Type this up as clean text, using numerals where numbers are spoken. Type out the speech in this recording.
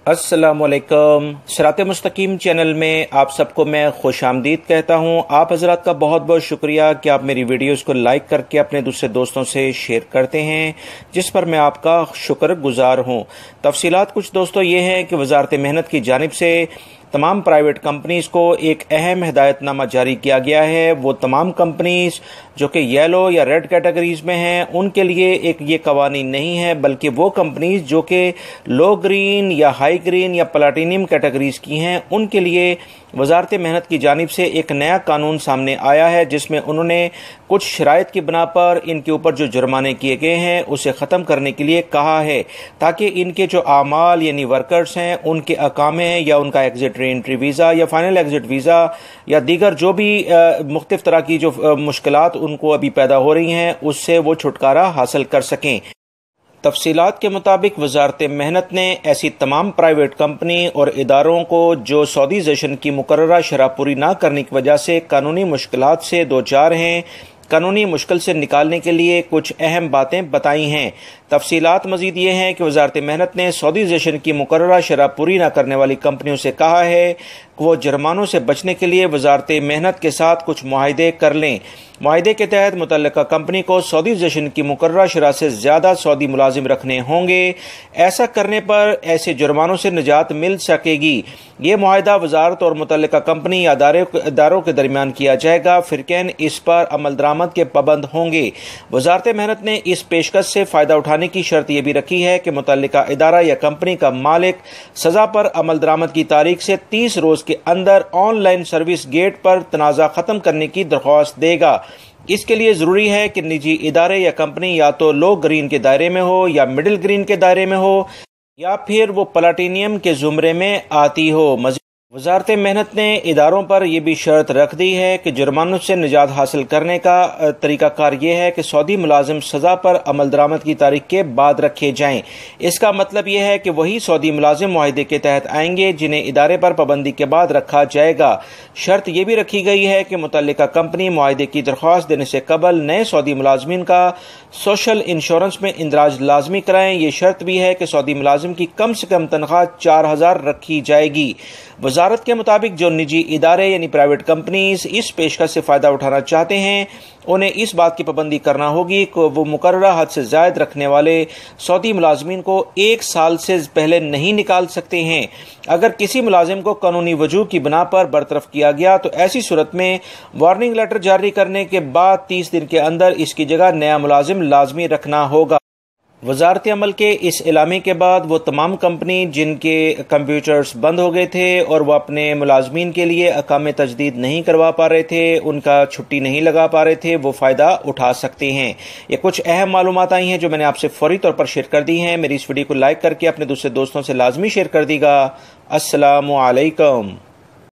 अस्सलामुअलैकुम। सिराते मुस्तकीम चैनल में आप सबको मैं खुश आमदीद कहता हूँ। आप हजरात का बहुत बहुत शुक्रिया कि आप मेरी वीडियोस को लाइक करके अपने दूसरे दोस्तों से शेयर करते हैं, जिस पर मैं आपका शुक्रगुजार हूँ। तफसीलात कुछ दोस्तों ये हैं कि वजारत मेहनत की जानिब से तमाम प्राइवेट कंपनीज को एक अहम हिदायतनामा जारी किया गया है। वो तमाम कंपनीज जो कि येलो या रेड कैटेगरीज में हैं, उनके लिए एक ये कवानीन नहीं है, बल्कि वो कंपनीज जो कि लो ग्रीन या हाई ग्रीन या प्लैटिनम कैटेगरीज की हैं, उनके लिए वजारत मेहनत की जानिब से एक नया कानून सामने आया है, जिसमें उन्होंने कुछ शराइत की बिना पर इनके ऊपर जो जुर्माने किए गए हैं उसे ख़त्म करने के लिए कहा है, ताकि इनके जो आमाल यानी वर्कर्स हैं, उनके अकामे या उनका एग्जिट एंट्री वीज़ा या फाइनल एग्जिट वीज़ा या दीगर जो भी मुख्तलिफ तरह की जो मुश्किलात उनको अभी पैदा हो रही हैं, उससे वो छुटकारा हासिल कर सकें। तफसीलात के मुताबिक वजारत मेहनत ने ऐसी तमाम प्राइवेट कंपनी और इदारों को जो सऊदीज़ेशन की मुकर्ररा शरह पूरी न करने की वजह से कानूनी मुश्किलात से दो चार हैं, कानूनी मुश्किल से निकालने के लिए कुछ अहम बातें बताई हैं। तफसीलात मजीद ये हैं कि वजारत मेहनत ने सऊदीज़ेशन की मुकर्ररा शरह पूरी न करने वाली कंपनियों से कहा है कि वो जुर्मानों से बचने के लिए वजारत मेहनत के साथ कुछ मुआहदे कर लें। मुआहदे के तहत मुतल्लिका कंपनी को सऊदीज़ेशन की मुकर्ररा शरह से ज़्यादा सऊदी मुलाजिम रखने होंगे। ऐसा करने पर ऐसे जुर्मानों से निजात मिल सकेगी। ये मुआहदा वजारत और मुतल्लिका कंपनी या इदारों के दरमियान किया जाएगा। फिरकैन इस पर अमल दरामद के पाबंद होंगे। वजारत मेहनत ने इस पेशकश से फ़ायदा उठाने की शर्त यह भी रखी है कि मुतल्लिका इदारा या कंपनी का मालिक सज़ा पर अमल दरामद की तारीख से 30 रोज़ के अंदर ऑनलाइन सर्विस गेट पर तनाज़ा ख़त्म करने की दरख्वास्त देगा। इसके लिए ज़रूरी है कि निजी इदारे या कंपनी या तो लो ग्रीन के दायरे में हो या मिडिल ग्रीन के दायरे में हो या फिर वो प्लैटिनम के ज़ुमरे में आती हो। वजारत मेहनत ने इदारों पर यह भी शर्त रख दी है कि जुर्मानों से निजात हासिल करने का तरीकाकार यह है कि सऊदी मुलाजिम सज़ा पर अमल दरामद की तारीख के बाद रखे जाएं। इसका मतलब यह है कि वही सऊदी मुलाजिम मुआहदे के तहत आएंगे जिन्हें इदारे पर पाबंदी के बाद रखा जाएगा। शर्त यह भी रखी गई है कि मुतल्लिका कंपनी मुआहदे की दरख्वास्त देने से कबल नए सऊदी मुलाजिमीन का सोशल इंश्योरेंस में इंदराज लाजमी कराएं। ये शर्त भी है कि सऊदी मुलाजिम की कम से कम तनख्वाह 4000 रखी जाएगी। वजारत के मुताबिक जो निजी इदारे यानी प्राइवेट कंपनीज इस पेशकश से फ़ायदा उठाना चाहते हैं, उन्हें इस बात की पाबंदी करना होगी कि वो मुकर्ररा हद से ज़ायद रखने वाले सऊदी मुलाजमीन को 1 साल से पहले नहीं निकाल सकते हैं। अगर किसी मुलाजिम को कानूनी वजूह की बिना पर बरतरफ किया गया तो ऐसी सूरत में वार्निंग लेटर जारी करने के बाद 30 दिन के अंदर इसकी जगह नया मुलाजिम लाजमी रखना होगा। वजारत अमल के इस एलामे के बाद वो तमाम कंपनी जिनके कंप्यूटर्स बंद हो गए थे और वह अपने मुलाजमीन के लिए अकामे तजदीद नहीं करवा पा रहे थे, उनका छुट्टी नहीं लगा पा रहे थे, वो फ़ायदा उठा सकते हैं। ये कुछ अहम मालूमात आई हैं जो मैंने आपसे फौरी तौर पर शेयर कर दी हैं। मेरी इस वीडियो को लाइक करके अपने दूसरे दोस्तों से लाजमी शेयर कर दीगा। अस्सलामु अलैकुम।